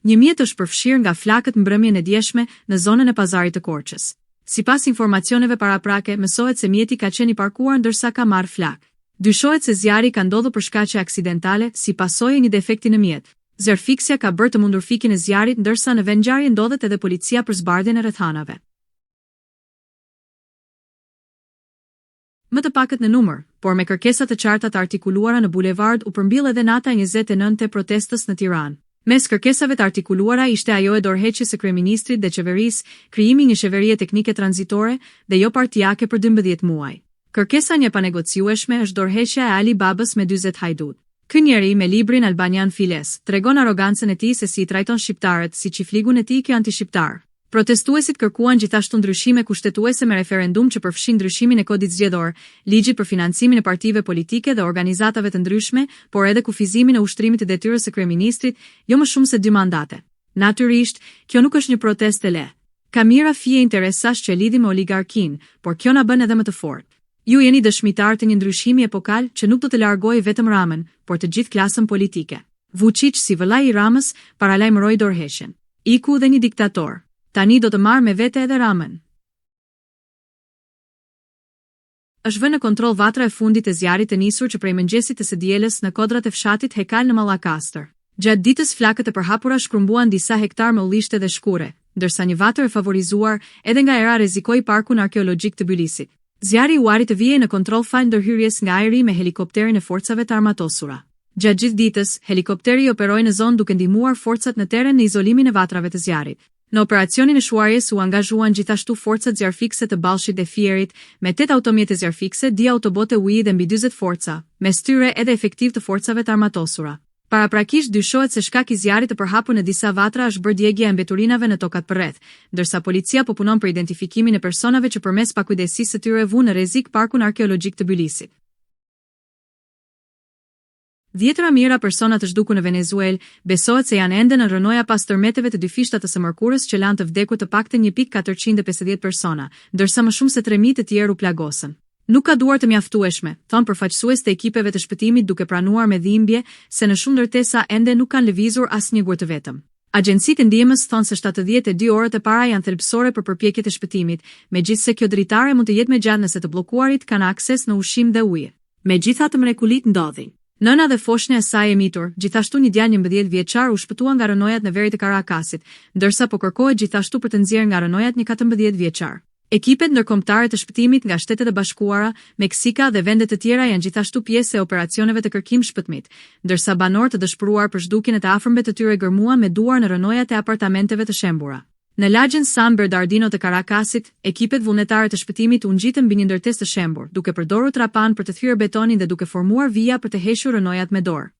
Një mjet është përfshirë nga flakët mbrëmjen e djeshme në zonën e pazarit të Korçës. Sipas informacioneve paraprake, mësohet se mjeti ka qenë i parkuar ndërsa ka marrë flak. Dyshohet se zjarri ka ndodhur për shkaqe aksidentale si pasojë e një defekti në mjet. Zjarrfiksja ka bërë të mundur fikin e zjarrit ndërsa në vendngjarje ndodhet edhe policia për zbardhjen e rrethanave. Më të pakët në numër, por me kërkesa të qarta të artikuluara në bulevard u përmbyll edhe nata 29 e protestës në Tiranë. Mes kërkesave të artikuluara ishte ajo e dorëheqjes së kryeministrit dhe qeverisë, krijimi një qeverie teknike tranzitore dhe jo partijake për 12 muaj. Kërkesa një panegociueshme është dorëheqja e Ali Babës me 40 hajdut. Ky njeri me librin Albanian Files tregon arrogancën e tij se si I trajton shqiptarët, si çifligun e tij kjo antishqiptar. Protestuesit kërkuan gjithashtu ndryshime kushtetuese me referendum që përfshin ndryshimin e kodit zgjedhor, ligjit për financimin e partive politike dhe organizatave të ndryshme, por edhe kufizimin e ushtrimit të detyrës së kryeministrit, jo më shumë se 2 mandate. Natyrisht, kjo nuk është një protestë e lehtë. Ka mira fije interesash që lidhi me oligarkin, por kjo na bën edhe më të fortë. Ju jeni dëshmitar të një ndryshimi epokal që nuk do të largojë vetëm Ramën, por të gjithë klasën politike. Vučić, si vëllai I Ramës, paralajmëroi dorëheqjen. Iku dhe një diktator. Tani do të marrë me vete edhe Ramën. Është vënë në kontroll vatra e fundit e zjarrit të nisur që prej mëngjesit të së dielës në kodrat e fshatit Hekal në Mallakastër. Gjatë ditës flakët e përhapura shkrumbuan disa hektar me ullishte dhe shkure, ndërsa një vatër e favorizuar edhe nga era rrezikoi parkun arkeologjik të Bylisit. Zjarri u arrit të vijej në kontroll fal ndërhyrjes nga ajri me helikopterin e forcave të armatosura. Gjatë gjithë ditës, helikopteri operoi në zonë duke ndihmuar forcat në terren në izolimin e vatrave të zjarrit. Në operacionin e shuarjes u angazhuan gjithashtu forcat zjarfikse të Ballshit dhe Fierit, me 8 automjete zjarfikse, 2 autobote UI dhe mbi 40 forca, mes tyre edhe efektiv të forcave të armatosura. Paraprakisht dyshohet se shkak I zjarrit të përhapur në disa vatra është bërë djegja e mbeturinave në tokat përreth, ndërsa policia po punon për identifikimin e personave që përmes pakujdesisë së tyre vunë në rrezik parkun arkeologjik të Bylisit. 10 mijëra persona të zhdukur në Venezuelë besohet se janë ende në rënoja pas tërmeteve të 2 fishtat të së mërkurës që lanë të vdekur të paktën 1.450 persona, ndërsa më shumë se 3.000 të tjerë u plagosën. Nuk ka duar të mjaftueshme, thon përfaqësues të ekipeve të shpëtimit duke pranuar me dhimbje se në shumë ndërtesa ende nuk kanë lëvizur asnjë gur të vetëm. Agjencitë e ndihmës thonë se 72 orët e para janë thelbësore për përpjekjet e shpëtimit, megjithse kjo dritare mund të jetë më gjatë nëse të bllokuarit kanë akses në ushqim dhe ujë. Megjithatë mrekulit ndodhin. Nëna dhe foshnja e saj e mitur, gjithashtu një djalë 11 vjeçar u shpëtua nga rënojat në veri të Karakasit, ndërsa po kërkohet gjithashtu për të nxjerrë nga rënojat një 14 vjeçar. Ekipet ndërkombëtare të shpëtimit nga Shtetet e Bashkuara, Meksika dhe vende të tjera janë gjithashtu pjesë e operacioneve të kërkim shpëtimit, ndërsa banorë të dëshpëruar për zhdukjen e të afërmve të tyre gërmuan me duar në rënojat e apartamenteve të shembura. Në lagjen San Bernardino të Karakasit, ekipet vullnetare të shpëtimit u ngjitën mbi një ndërtesë të shembur, duke përdorur trapan për të thyer betonin dhe duke formuar vija për të hequr rënojat me dorë.